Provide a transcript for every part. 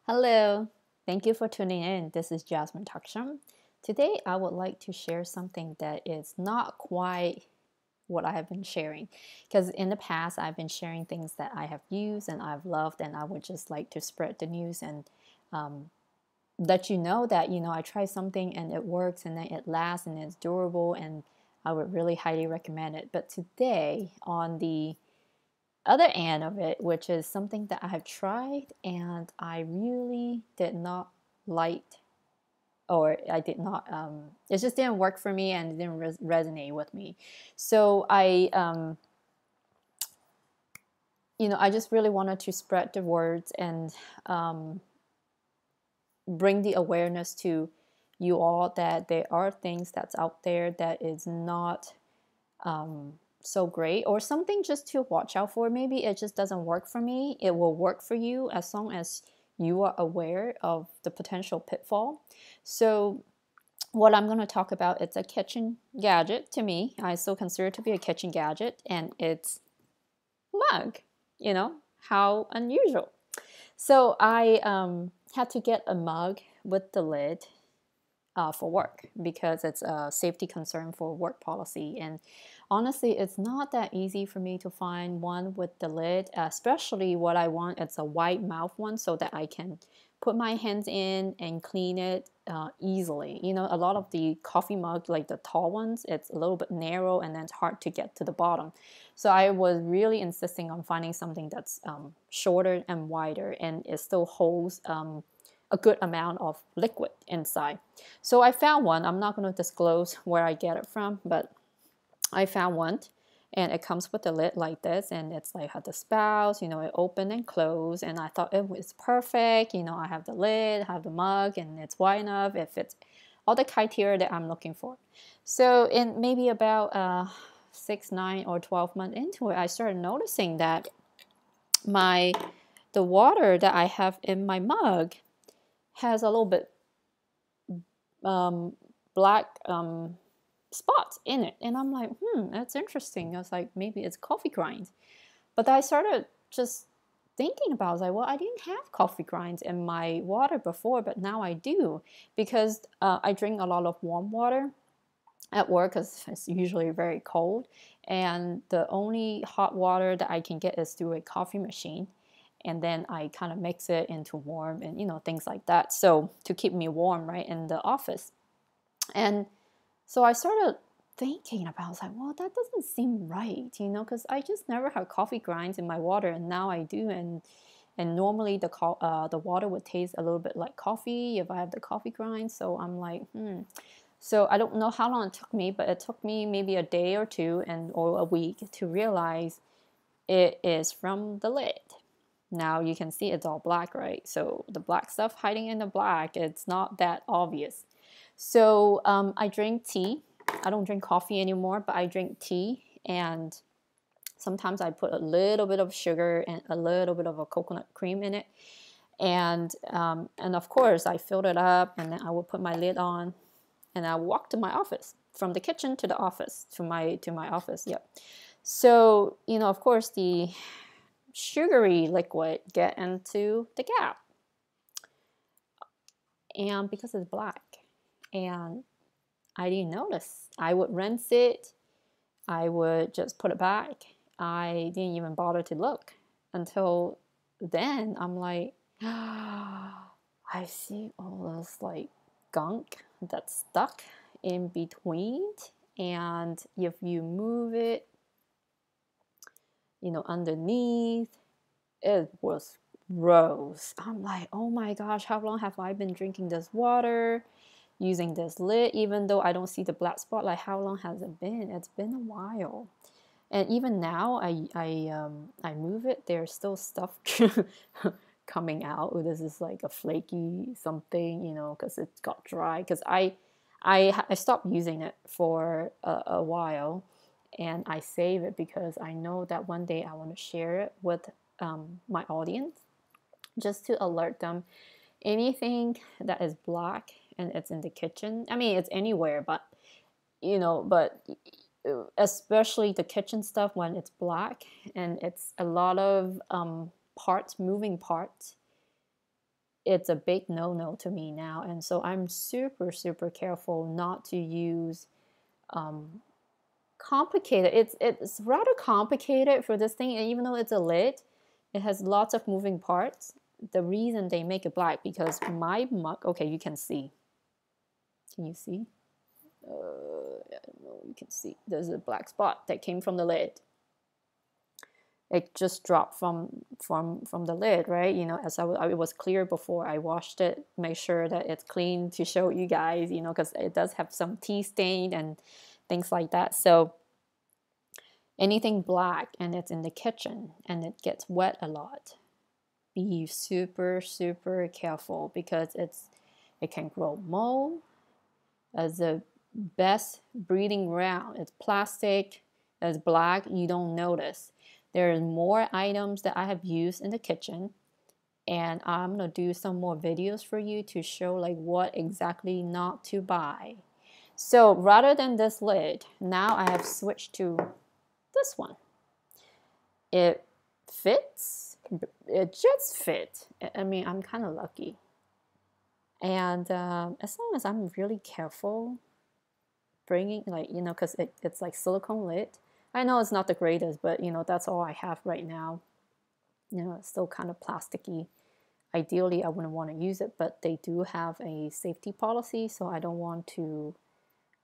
Hello, thank you for tuning in. This is Jasmine Taksham. Today, I would like to share something that is not quite what I have been sharing. Because in the past, I've been sharing things that I have used and I've loved, and I would just like to spread the news and let you know that I try something and it works and then it lasts and it's durable, and I would really highly recommend it. But today, on the other end of it, which is something that I have tried and I really did not like, or I did not, it just didn't work for me and it didn't resonate with me. So I just really wanted to spread the words and bring the awareness to you all that there are things that's out there that is not so great, or something just to watch out for. Maybe it just doesn't work for me. It will work for you as long as you are aware of the potential pitfall. So what I'm going to talk about, it's a kitchen gadget. To me, I still consider it to be a kitchen gadget, and it's mug. How unusual. So I had to get a mug with the lid for work because it's a safety concern for work policy. And honestly, it's not that easy for me to find one with the lid, especially what I want. It's a wide mouth one so that I can put my hands in and clean it easily. A lot of the coffee mug, like the tall ones, it's a little bit narrow and then it's hard to get to the bottom. So I was really insisting on finding something that's shorter and wider, and it still holds a good amount of liquid inside. So I found one. I'm not going to disclose where I get it from, but I found one, and it comes with a lid like this, and it's like had the spouts, it open and close, and I thought it was perfect. I have the lid, I have the mug, and it's wide enough. It fits all the criteria that I'm looking for. So in maybe about 6, 9, or 12 months into it, I started noticing that the water that I have in my mug has a little bit black spots in it. And I'm like, that's interesting. I was like, maybe it's coffee grinds. But I started just thinking about it. I was like, well, I didn't have coffee grinds in my water before, but now I do, because I drink a lot of warm water at work because it's usually very cold. And the only hot water that I can get is through a coffee machine. And then I kind of mix it into warm and things like that. So to keep me warm, right, in the office. And so I started thinking about, I was like, well, that doesn't seem right, because I just never have coffee grinds in my water, and now I do. And normally the water would taste a little bit like coffee if I have the coffee grind. So I'm like, So I don't know how long it took me, but it took me maybe a day or two or a week to realize it is from the lid. Now you can see it's all black, right? So the black stuff hiding in the black, it's not that obvious. So I drink tea. I don't drink coffee anymore, but I drink tea, and sometimes I put a little bit of sugar and a little bit of a coconut cream in it. And of course, I filled it up, and then I will put my lid on, and I walk to my office, from the kitchen to the office, to my office. Yep. So of course, the sugary liquid get into the gap, and because it's black, and I didn't notice. I would rinse it, I would just put it back. I didn't even bother to look until then. I'm like, I see all this like gunk that's stuck in between, and if you move it underneath, it was gross. I'm like, oh my gosh, how long have I been drinking this water, using this lid, even though I don't see the black spot? Like, how long has it been? It's been a while. And even now, I move it, there's still stuff coming out. This is like a flaky something, because it got dry. Because I stopped using it for a while, and I save it because I know that one day I want to share it with my audience, just to alert them. Anything that is black and it's in the kitchen, I mean, it's anywhere, but but especially the kitchen stuff, when it's black and it's a lot of moving parts, it's a big no-no to me now. And so I'm super, super careful not to use complicated. It's rather complicated for this thing, and even though it's a lid, it has lots of moving parts. The reason they make it black, because my mug, okay, you can see. Can you see? I don't know, you can see. There's a black spot that came from the lid. It just dropped from the lid, right? You know, as it was clear before I washed it. Make sure that it's clean to show you guys, you know, because it does have some tea stain and things like that. So anything black and it's in the kitchen and it gets wet a lot, be super, super careful, because it can grow mold. As the best breeding ground, it's plastic, it's black, you don't notice. There's more items that I have used in the kitchen, and I'm gonna do some more videos for you to show like what exactly not to buy. So rather than this lid, now I have switched to this one. It fits, it just fits. I mean, I'm kind of lucky. And as long as I'm really careful bringing, like, you know, because it's like silicone lid. I know it's not the greatest, but you know, that's all I have right now. You know, it's still kind of plasticky. Ideally, I wouldn't want to use it, but they do have a safety policy, so I don't want to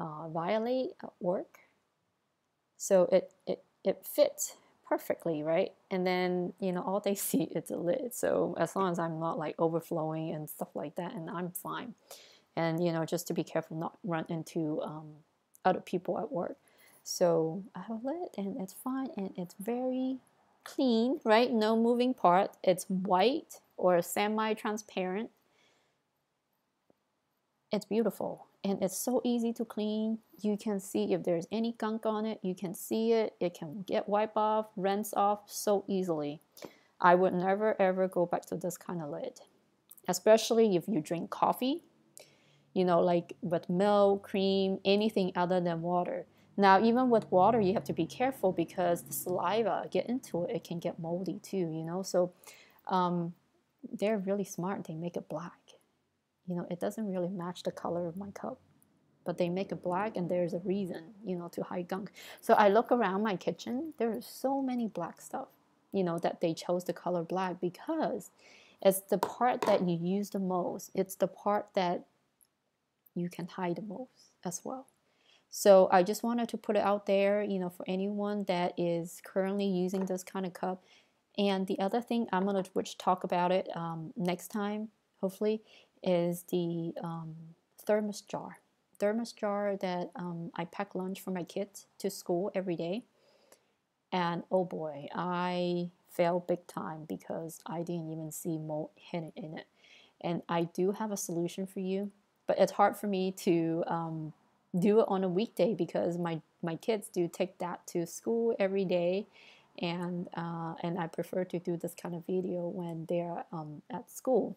violate at work. So it fits perfectly, right? And then, you know, all they see is a lid. So as long as I'm not like overflowing and stuff like that, and I'm fine. And, you know, just to be careful not run into other people at work. So I have a lid and it's fine, and it's very clean, right? No moving part. It's white or semi-transparent. It's beautiful, and it's so easy to clean. You can see if there's any gunk on it. You can see it. It can get wiped off, rinse off so easily. I would never ever go back to this kind of lid, especially if you drink coffee, you know, like with milk, cream, anything other than water. Now, even with water, you have to be careful because the saliva get into it. It can get moldy too, you know. So they're really smart. They make it black. You know, it doesn't really match the color of my cup, but they make it black, and there's a reason, you know, to hide gunk. So I look around my kitchen. There is so many black stuff, you know, that they chose the color black because it's the part that you use the most. It's the part that you can hide the most as well. So I just wanted to put it out there, you know, for anyone that is currently using this kind of cup. And the other thing I'm going to talk about it next time, hopefully, is the thermos jar. Thermos jar that I pack lunch for my kids to school every day. And oh boy, I failed big time because I didn't even see mold hidden in it. And I do have a solution for you, but it's hard for me to do it on a weekday because my kids do take that to school every day, and I prefer to do this kind of video when they're at school.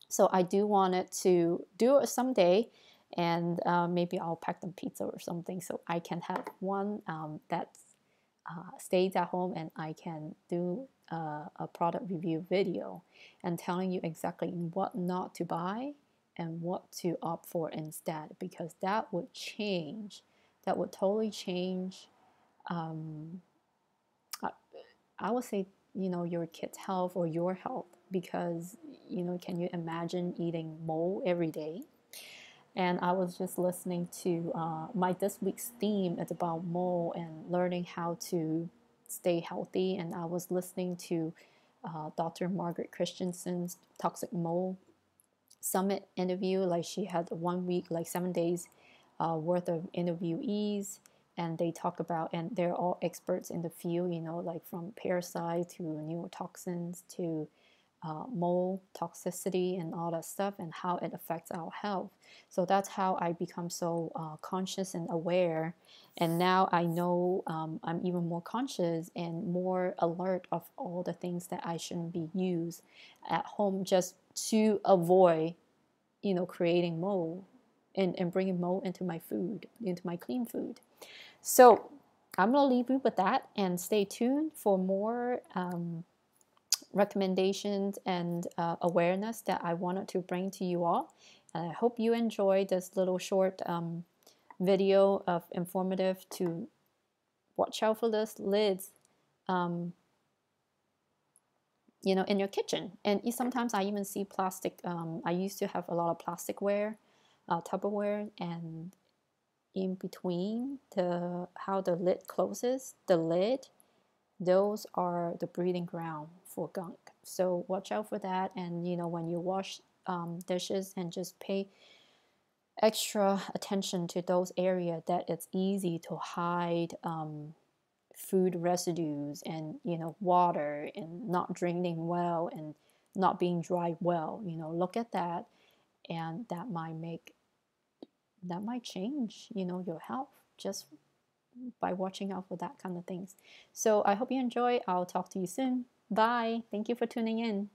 So I do want it to do it someday, and maybe I'll pack them pizza or something so I can have one that stays at home, and I can do a product review video and telling you exactly what not to buy and what to opt for instead, because that would change, that would totally change, I would say, you know, your kid's health or your health, because, you know, can you imagine eating mold every day? And I was just listening to this week's theme is about mold and learning how to stay healthy, and I was listening to Dr. Margaret Christensen's Toxic Mold Summit interview. Like, she had 1 week, like 7 days worth of interviewees, and they talk about, and they're all experts in the field, you know, like from parasite to neurotoxins to mold toxicity and all that stuff, and how it affects our health. So that's how I become so conscious and aware, and now I know I'm even more conscious and more alert of all the things that I shouldn't be used at home, just to avoid, you know, creating mold and bringing mold into my food, into my clean food. So I'm gonna leave you with that, and stay tuned for more recommendations and awareness that I wanted to bring to you all. And I hope you enjoyed this little short video of informative to watch out for those lids, you know, in your kitchen. And sometimes I even see plastic. I used to have a lot of plasticware, Tupperware, and in between how the lid closes, the lid, those are the breeding ground for gunk. So watch out for that. And you know, when you wash dishes, and just pay extra attention to those areas that it's easy to hide food residues, and you know, water and not draining well and not being dried well. You know, look at that, and that might change, you know, your health just by watching out for that kind of things. So I hope you enjoy. I'll talk to you soon. Bye. Thank you for tuning in.